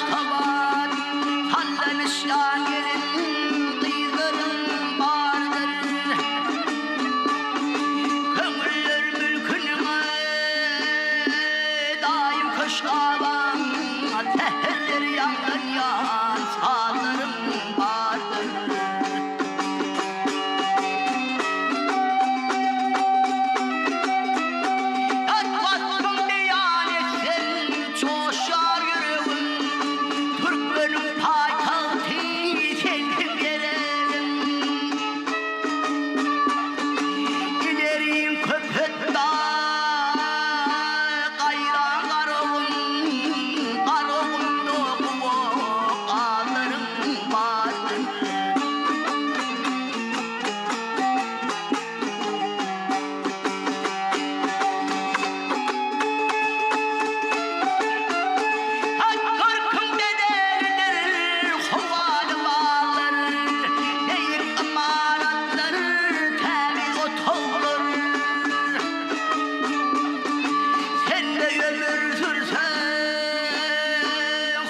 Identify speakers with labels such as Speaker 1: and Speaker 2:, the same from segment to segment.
Speaker 1: Aşkabat hallenişyan gelin kıyıların vardır. Kömürler mülkünüme daim köşkaban, teherler yangın yan sağlarım vardır.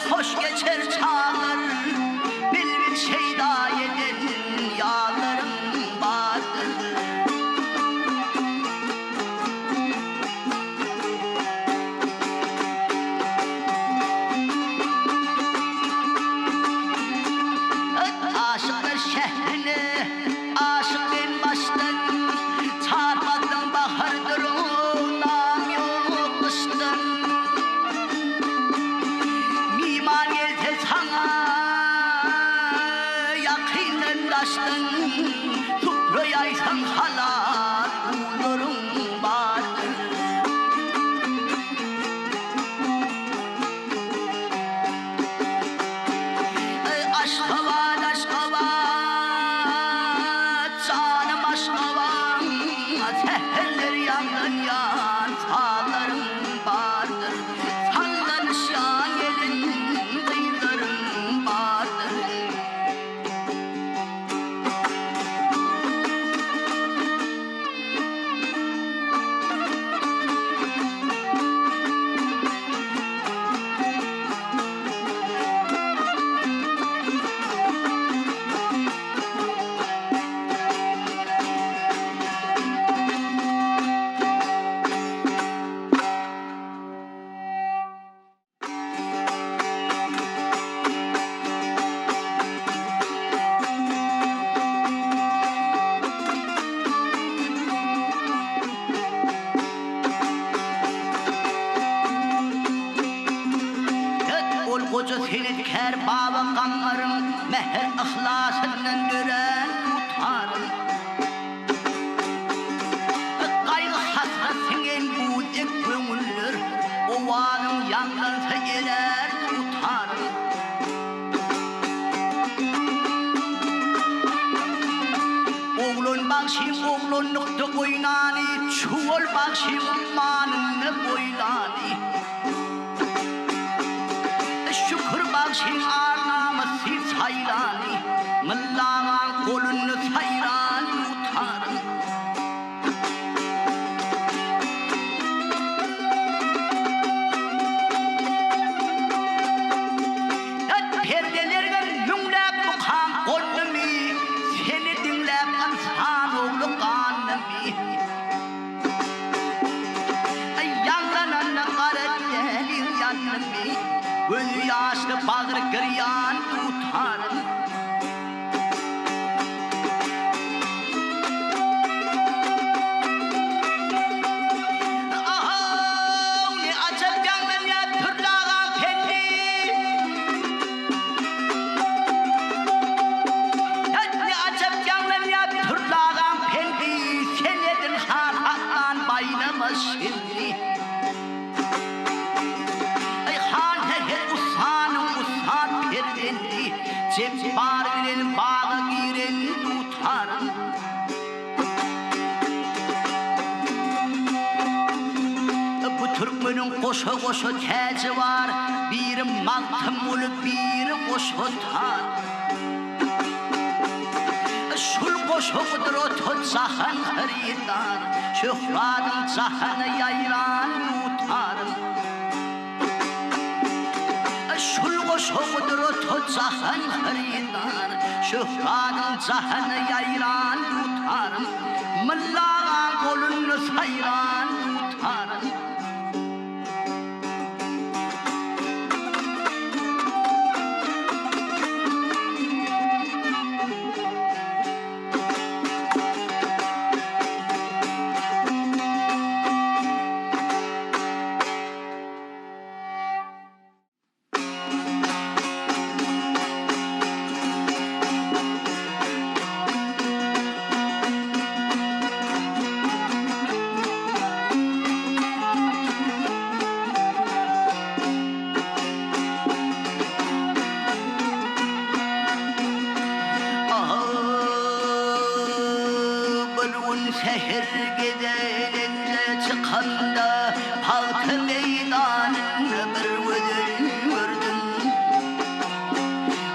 Speaker 1: Hoş geçer çağlar, bilbil şeyda yedin yağlarım vardır. Aşıklar şehrine, aşık ben baştan, çarpmadan bahardır o nam yok kıştan. Miman elde sana yakinen taştın, tuprayaysan halar uğurun vardır. Aşkabat, aşkabat, canım aşkabat, seherler yangın yan sağlarım vardır. Sallanışan gelin kıyılarım vardır. Koca senitkar baba kanlarım, meher ihlasından gören tutarım. Kaygı hasretinin bu dek kömürler, ovanın yandansa gelir tutarım. Oğlun bakşim oğlunlukta oynani, çuval bakşim ummanınla boylani. Şükür bakşin arnamı sil sayrani, mıllağın kolunu sayrani utarım. Perdelerden münglep bukan kolunu, seni dinlep insan oğlu kanımı. Yanlanan kara delin yanımı, göz yaşlı bağır kıryan tutarım. Ne acep yanım ya türlağın pendi. Ne acep yanım ya türlağın pendi. Senedin har haktan baylamış şimdi. Cep bar giren bağı giren tutarım. Bu Türkmenin koşu koşu teci var, bir mantım olup bir koşu tar. Şul koşu kudur o tut zahan hıriyar, şöhradın zahanı yayran tutarım. Şul kudret zahen haridar şöhradın zahen yayran tutarım Mıllağa kolunu sayran tutarım Şehir gidelince çıkanda halkı meydanında bir vürdün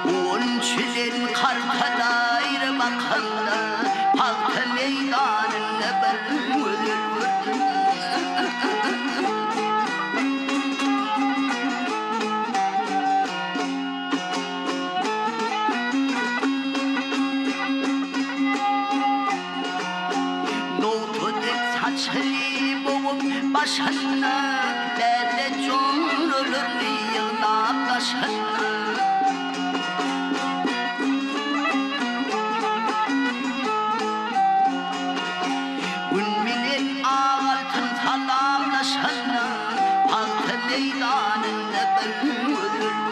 Speaker 1: Unçilin kartalayır bakanda halkı meydanında bir vürdün başına dede çoğrulur yılda başına Ünminin altın salamlaşana halkı meydanında bir vürdüm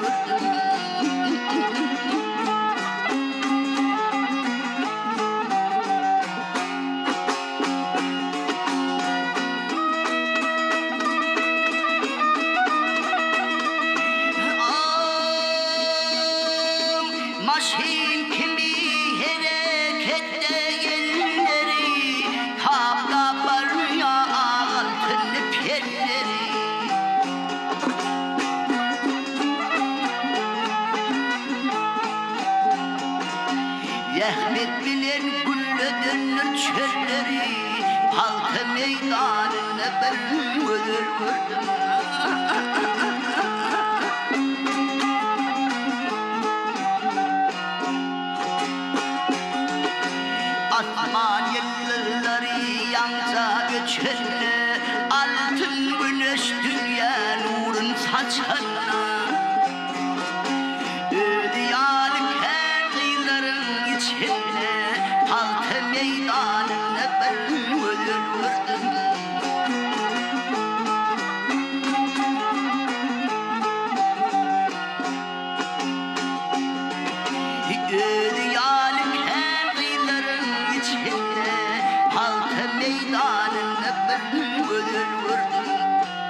Speaker 1: Maşin kimi harekette elleri Kapta barya altın perleri Yahmet bilen gülle dönür çölleri Halkı meydanına bir vürdüm Asman yılları yansa göçene Altın güneş dünya nurun saçana Ödüyanık her kıyıların içine Halkı meydanına bir vürdüm Ödüyanık her kıyıların içine Halkı meydanına bir vürdüm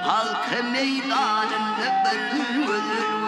Speaker 1: Halkı meydanına bir vürdüm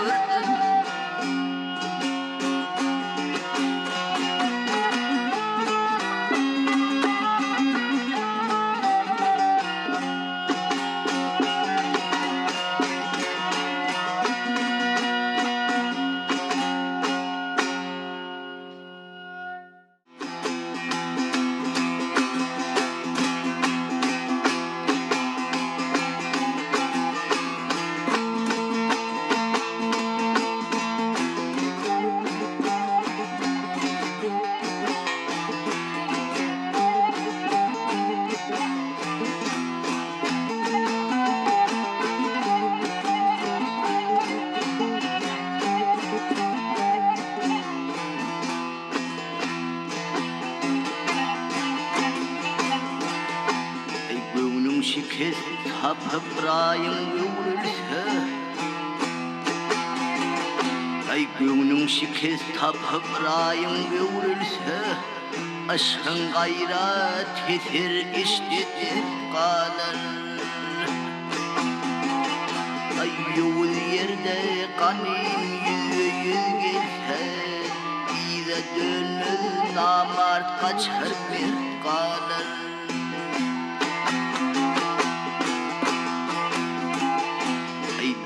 Speaker 1: Şikes hapıbrayın yürürse Ay gönlün şikes hapıbrayın yürürse Aşkın gayret yeter işletir kalır Ay yol yerde kanın yüz gelse Bize dönür namart kaçar bir kalır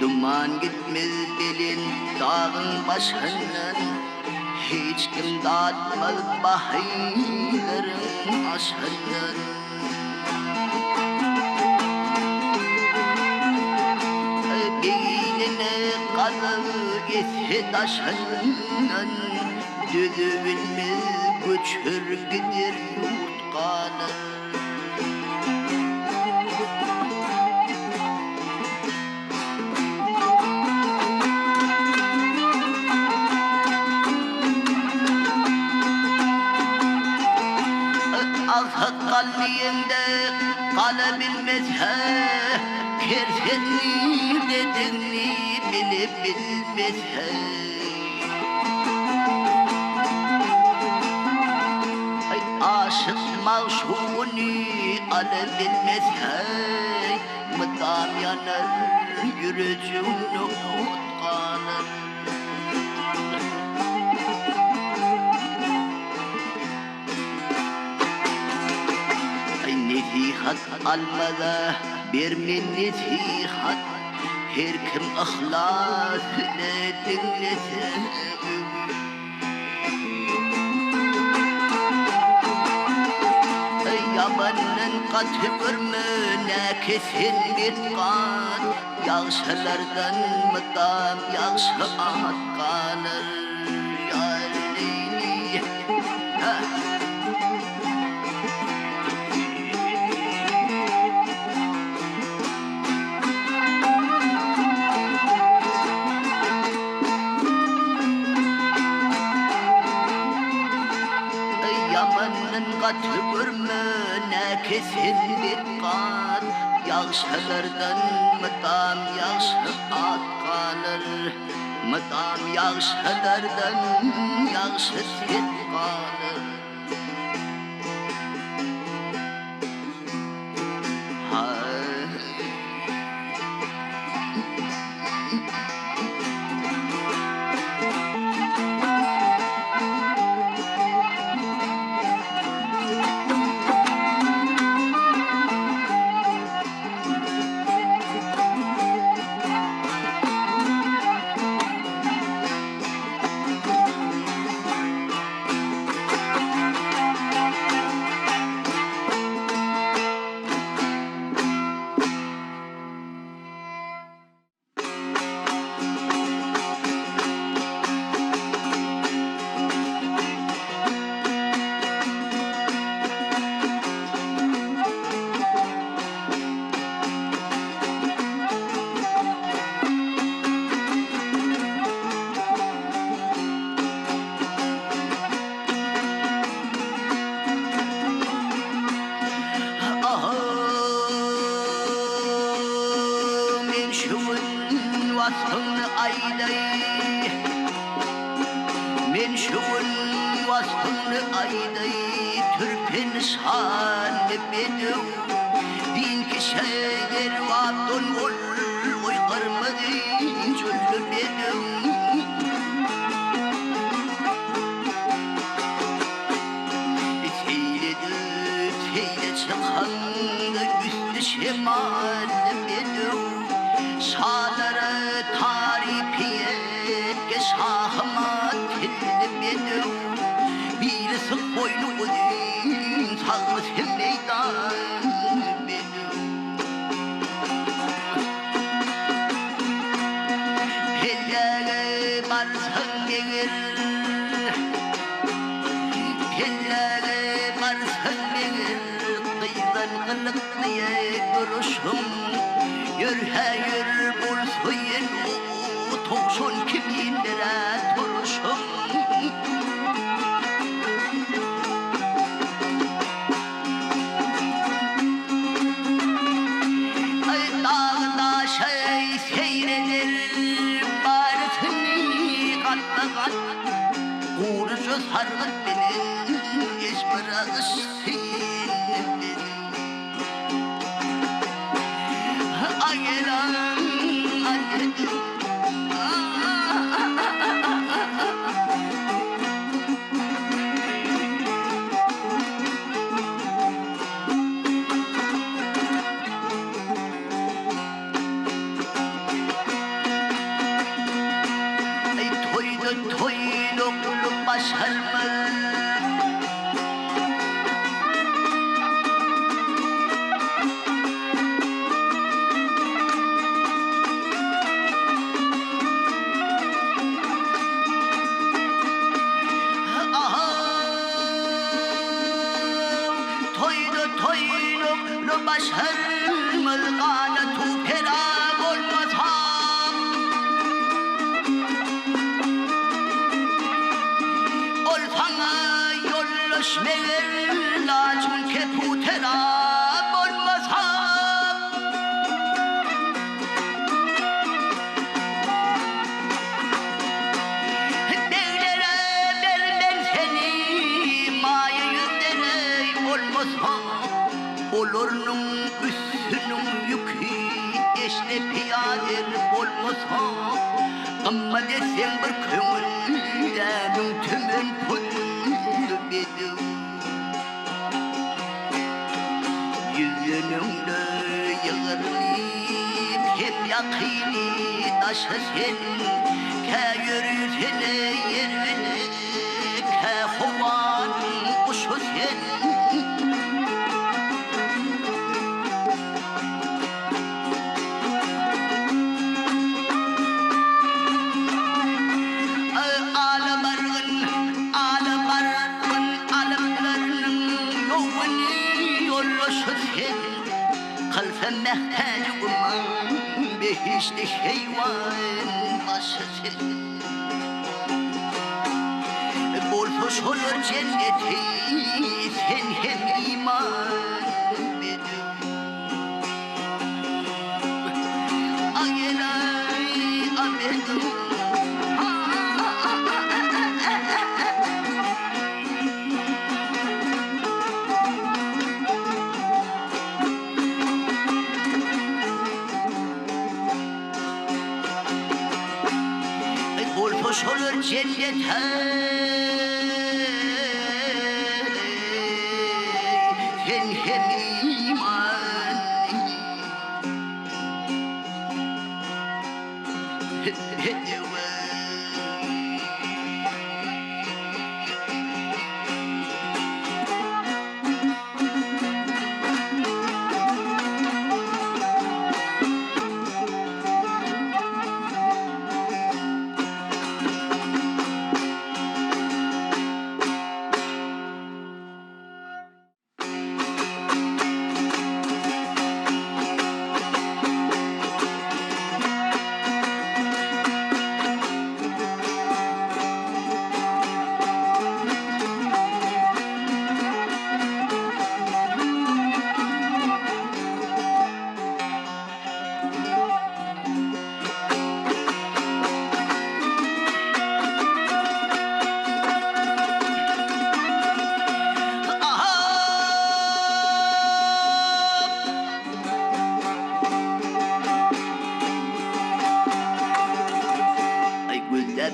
Speaker 1: Duman gitmez belin dağın başından Hiç kim dağıtmaz bahayların aşkından Beynine kalı eti taşından düdüğünmez göçür gider yurt kalır. Kalbinde kalabilmez he, kersenli dediğini bilip bilmez he. Ay aşık maşuğunu alabilmez he, mıdam yanar yürücüğünü ot kalır. Nesihat almada bir min nesihat, her kim ihlas ile dinlese. Yamanın katı görmüne kesin gitkan, yağışlardan mıdam yağışı at kalır. Katı görmene kesin dikkat, yağışlardan mıdam yağışı at kalır, mıdam yağışlardan yağışı tet kalır. Men şun vasfını ayday türpen şan benim din ki şeyler vatun ol uygarmadı çöllü benim teyle çıkan üstü şemal benim şalara tarifiye şahıma tildi benim birisi boynu uzun sağlısı meydan benim pellere varsan gelir pellere varsan gelir kıyıdan kılık diye duruşum yür hayır bulsayın toğsun kiminlere duruşum ay dağda şey seyredir baritini katla kat kurucu sargıt benim iş bırakışsın ayılan annedim toyluk başarmaz başarımız kanatı perak olmaz ham. Olfana yollaş meğer lacun kepu terak olmaz ham. Beylere vermem seni mayayı derey olmaz ham. Olurunun üstünün yükü eşle piyader olmaz ha. Ama desem bir köngüllerin tümün pullu bedim. Yüzünümde yığırlayıp hem yakini taşı sen. Ke yürüsene yerine ke hovan kuşu sen. Mehter umman behişte heyvan başı senin. Bol hoş olur cenneti sen hem iman benim. Ayelay abedim. Hoş olur cennete sen hem iman.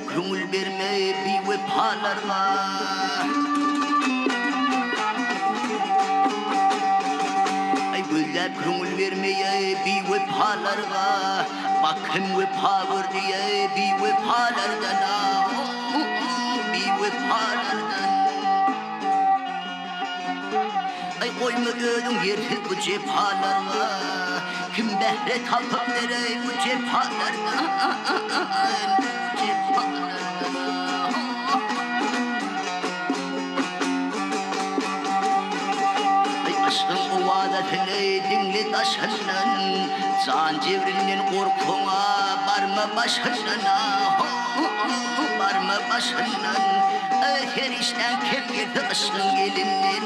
Speaker 1: Köngül verme bir vefalarga. Ay güzel köngül vermeye bir vefalarga. Bakın vefa ver diye bir vefalardan. Bir vefalardan. Ay koyma gözün yersiz bu cefalarga. Kim behre tapıp nereye bu cefalardan. Dinle taşından can cevrinden korkuna barma başından barma başından her işten kim girdi aşkın gelinden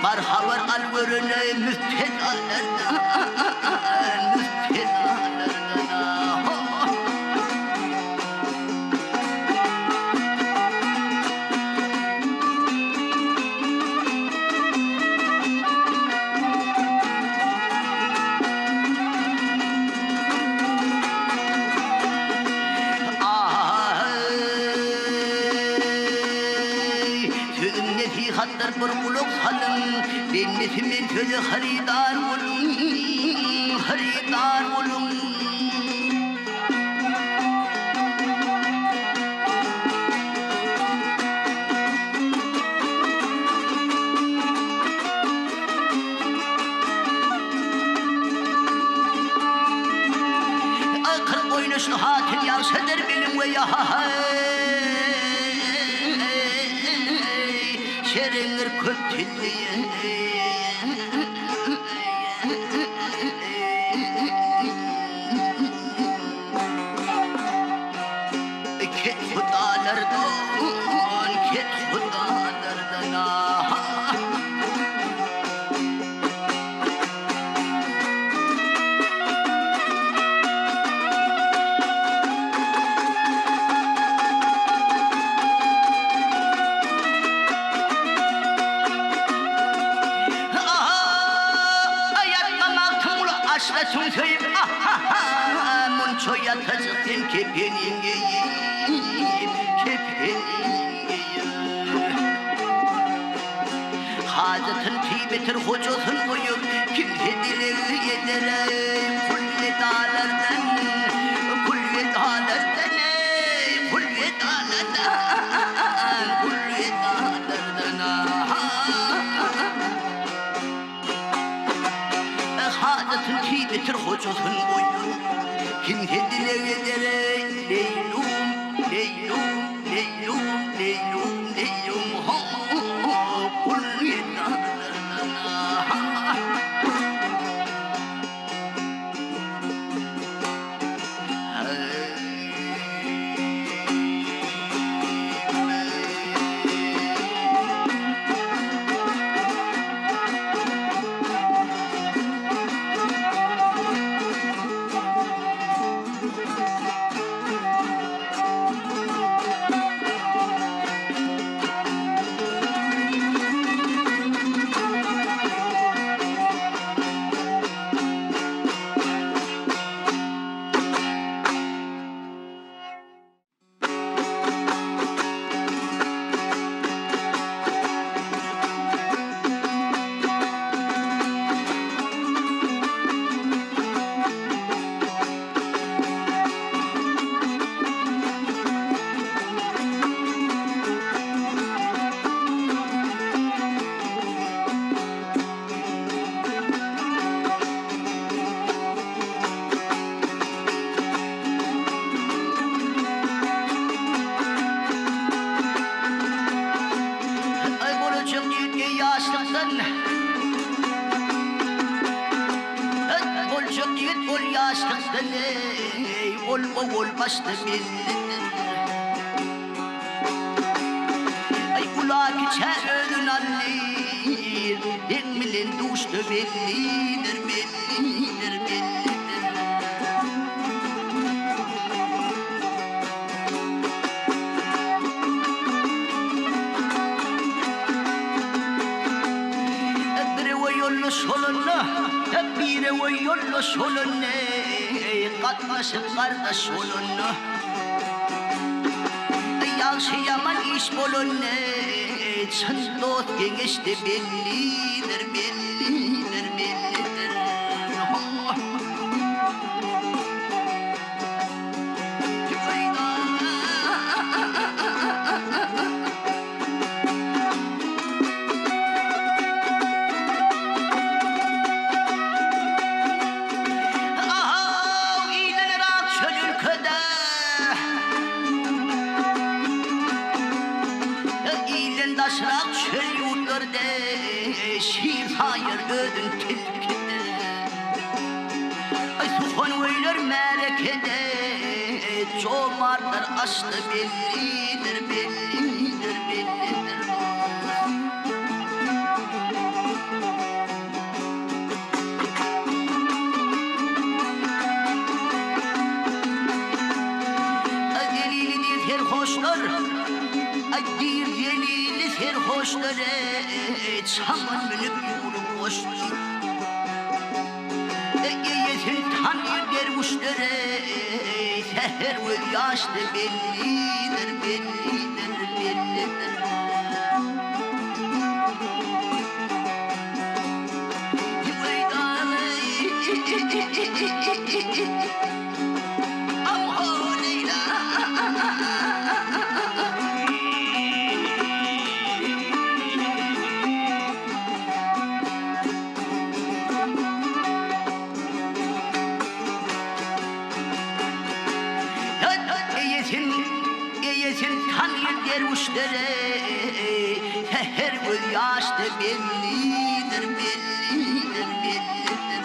Speaker 1: var havar al görüne müftedalardan Hatta bir buluk halım, ben nesimin sözü haridar olun, haridar olun. Akıl oynuşlu hatim yavşedir benim ve yahay. Şerinir kötülüğü Git bu dağlardan, git bu dağlardan ah. Aşla tümköyüm Munçoya tazıktım kepenin geyim Kepenin geyim Hazıtın tiybetir hocasın koyup Kim hedileri yederim Kulye dağlardan Kulye dağlardan Kulye dağlardan Kulye dağlardan Hazıtın tiybetir hocasın koyup Kim hedileri yederim Leylum, leylum, leylum, leylum, leylum Kulye dağlardan Ol başta bellidir Ay kulak içer ödün allir Emilin duşta bellidir bellidir bellidir Bire yollu solunlu Bire yollu solunlu Katlaşıp kardeş olunlu Yaşı yaman iş bolunlu Çın dost gençte bellidir bellidir bellidir Taşrak çöl yurtlarda şiir hayır ödün tilkide Ay sufan oylar merekede Çomarlar aşkı bellidir bellidir bellidir Delili her hoşlar Dir delili her hoşları Çaman minip yürü boşlar Yetin tanrı dervuşları Seher ve yaşlı bellidir bellidir bellidir Amho Leyla Yetin tanrı dervuşları Her bir yaşta bellidir bellidir bellidir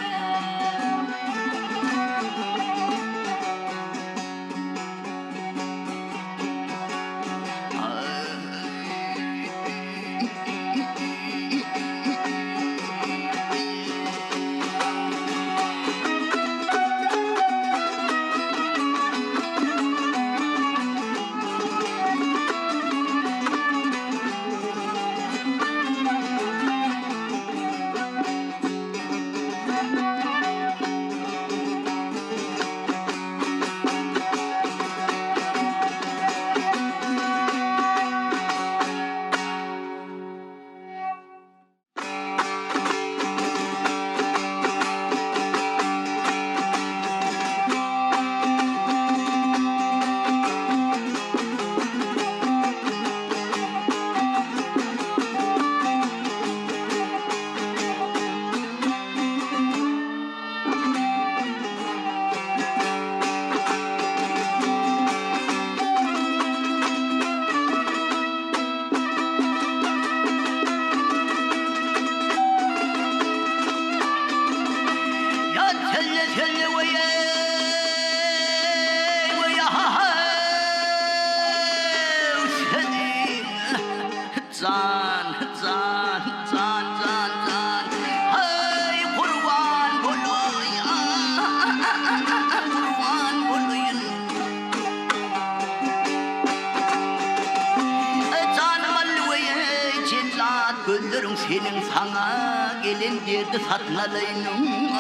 Speaker 1: Gözlerin senin sana gelen derdi satın alayım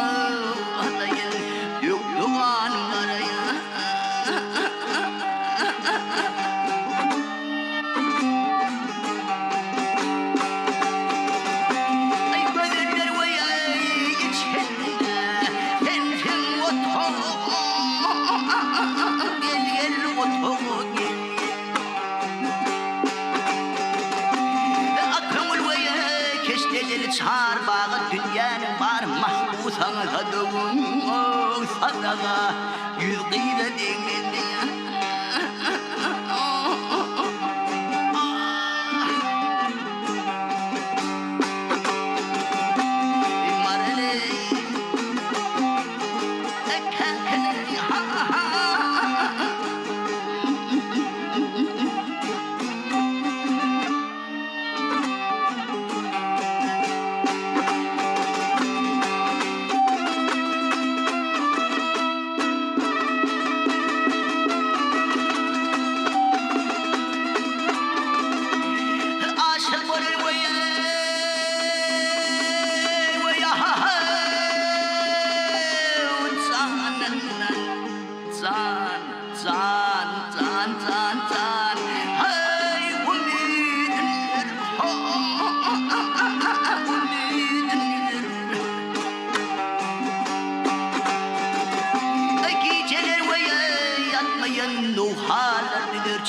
Speaker 1: alayım Yokluğan arayın Çağır bağı dünyanın var mahpusana kadın sadağa yüz kıyıda dengeldi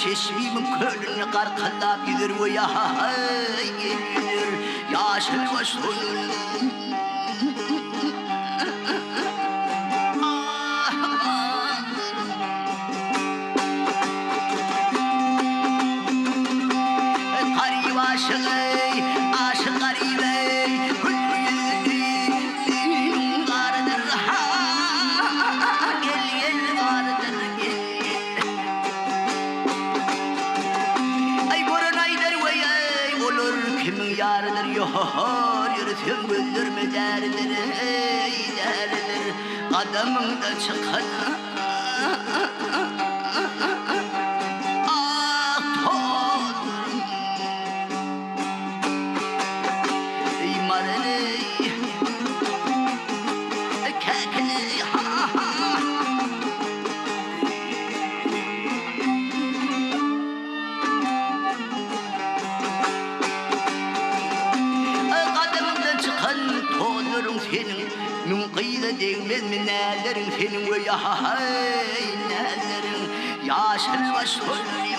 Speaker 1: Çeşmimin kölünü karkalap gider ve yahay gelir yaşıl başlığın Garip aşık aşık garip Hüllüğün gardır gel gel gardır Kimin yarıdır yohor yürütün güldürme derdir ey derdir Adamın da çıkan todur Ey marele kekele ha ha Senin mümkıyla değmez mi nelerin senin ve yahay nelerin yaşıl baş olur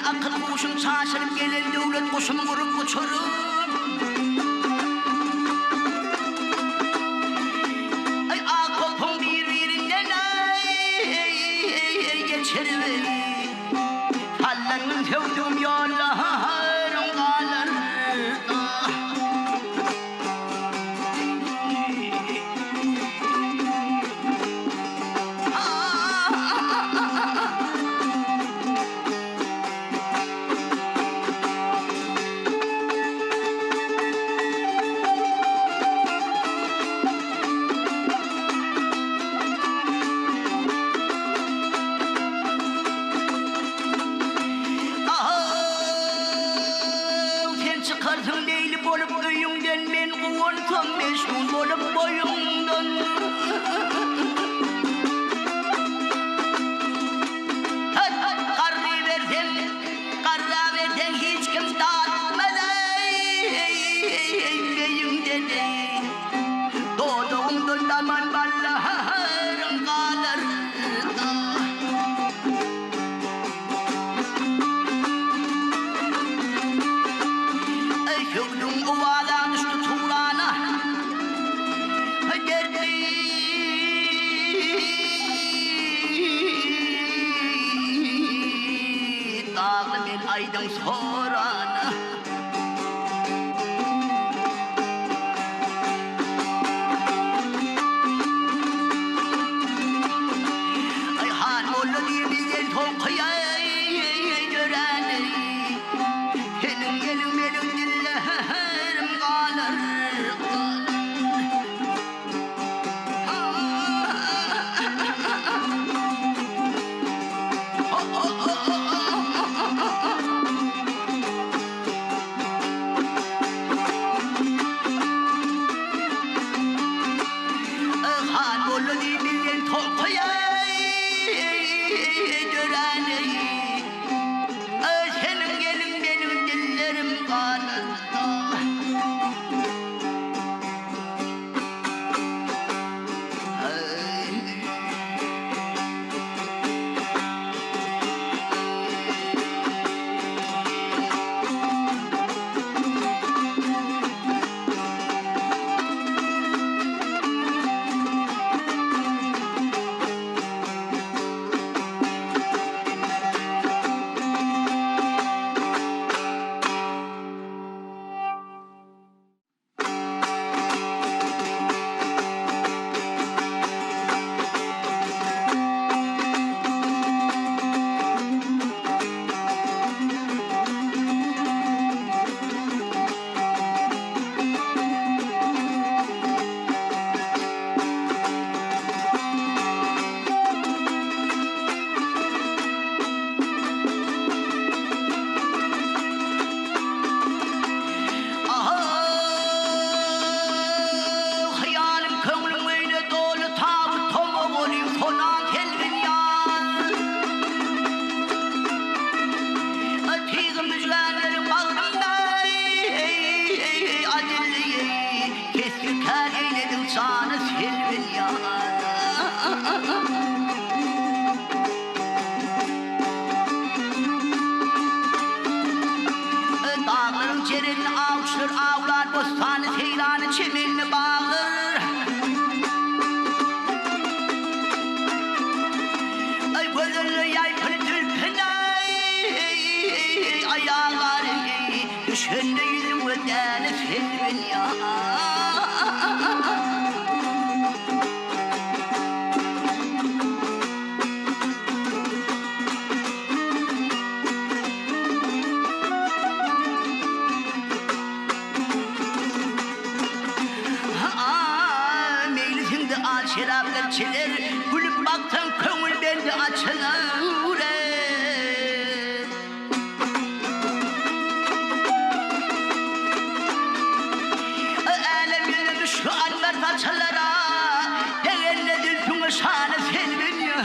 Speaker 1: akıl kuşun şaşırıp gelen devlet kuşunu vurup uçurur. Ay akopun birbirinden ay geçiriver. Hallanın sevdiğim yollarım kalır. zaman ballarım kalır. Şöldüm ovadan üstü tuğrana geldi. Dağlı bir aydan sorana Ayhan oğlu diye bize tokuya gören Senin gelin benim dillerim kalır. Han oğlu diye bize tokuya gören Senin gelin benim dillerim kalır. Hayalim köngülüm öyle dolu tağut tomu olayım konan telvin yar. Tığım müjganlarım bağrımda acilli keskin ter eyledim sana selvin yar. Dağların cerenini avuçlar avlar bostanı seyranı çimenini bağır. Ay bölürlü yay pültül ayağları düşündü yüzüm ödeni selvin ya. Meylisinde al şeraplar çiler gülüp baktan köngül bende açılır. Alem yüzünü şu anlar taçalara Değerle dültünü şanı selvin ya.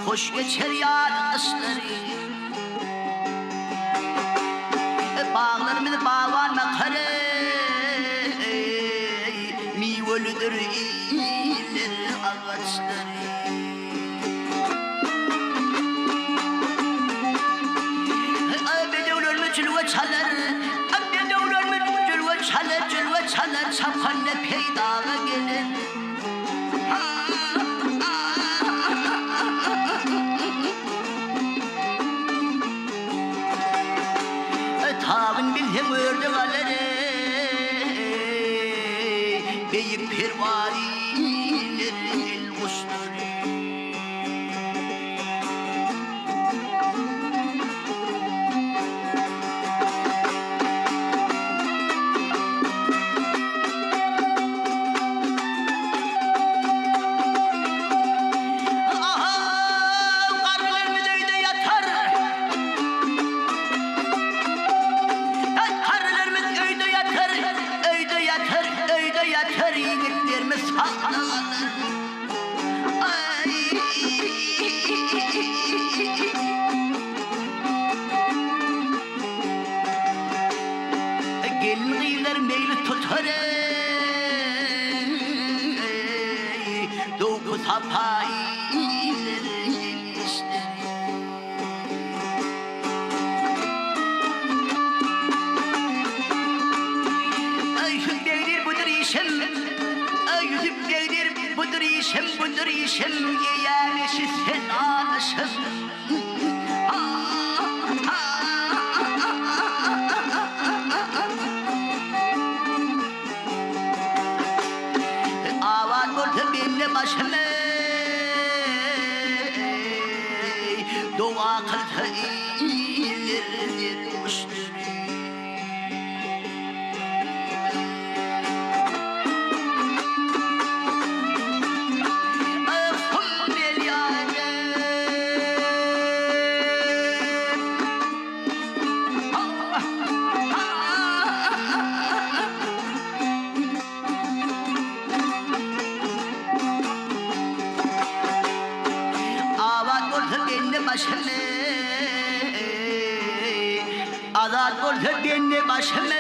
Speaker 1: Hoş geçer yar kışları, bağlarımız bağlanma kare, meyvelidir iyiler ağaçları. Abedevlerimi cülve çalar, abedevlerimi cülve çalar, çapkanla peydağa gelir. Tağın bilhem ördü galeri, beyik pervariler el kuşları. Gelinler meyli tutar doğu sapaylar işte. Yüzüm değdir budur işim, yüzüm değdir budur işim, yeğenişi sen alışım. Başımı dua kıldı iyilerdir müşteri. Afım el yâre, başımı azat oldu beni başımı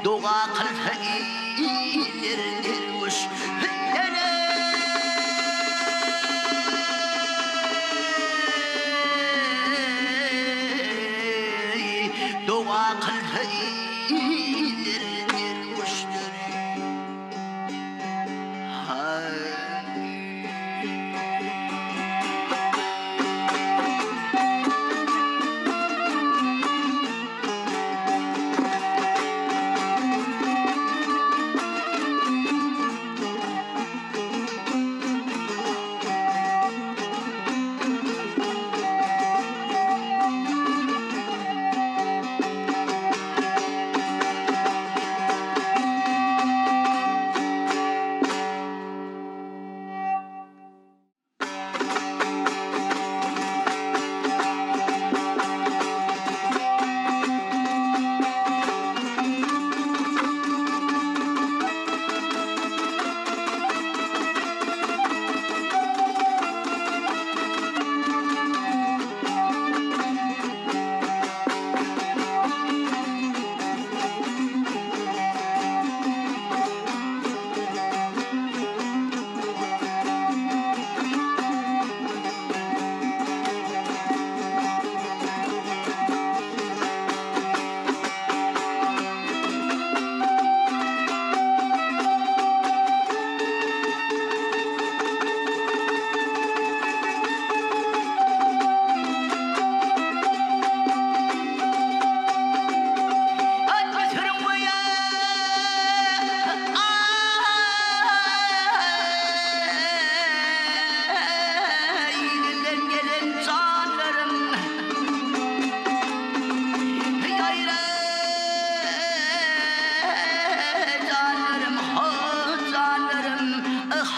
Speaker 1: dua kıldı iyilerdir müşteri. Dua kıldı iyilerdir müşteri.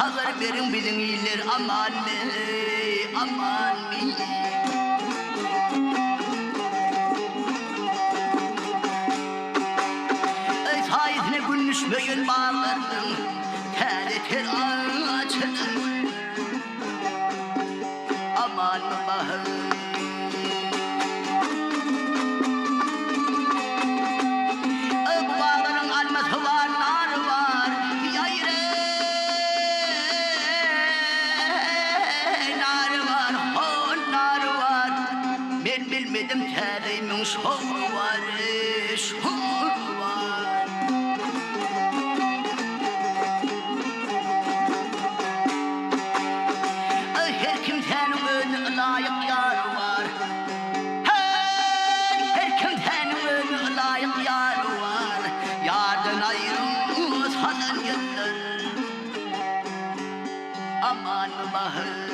Speaker 1: haber verin bizim iller aman aman faizine gülüşmeyen bağlardım ter açın aman bahar bağların alması var nar var yayre nar var hon nar var ben bilmedim terimin şovu var şovu var her kimsenin önü layık yar var her kimsenin önü layık yar var yardan ayrı sanan yıllar aman bahar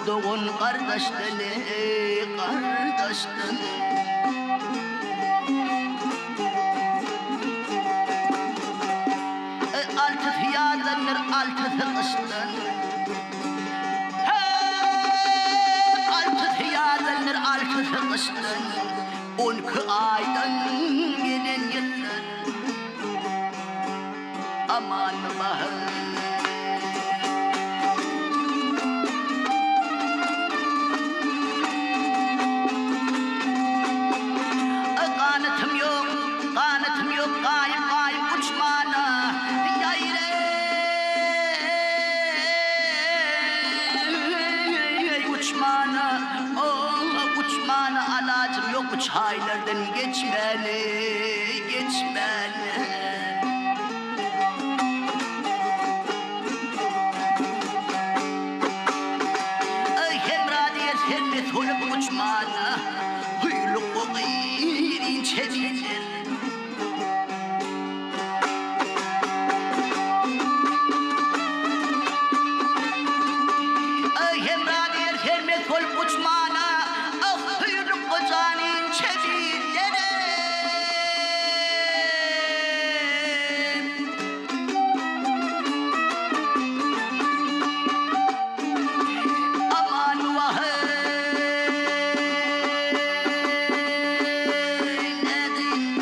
Speaker 1: doğun kardeşten kardeşten altı fiyadanır altı sıkıştın altı fiyadanır altı sıkıştın 12 aydan gelen yıllar aman bahar uçmana alacım yok bu çaylardan geçmeli geçmeli hem radiyet hem de tolup uçmana huyluk o gıyrin çevirir hem radiyet hem de tolup uçmana Kocanin çevirlere aman vahey nedir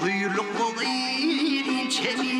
Speaker 1: huyluk o gıyrin çevir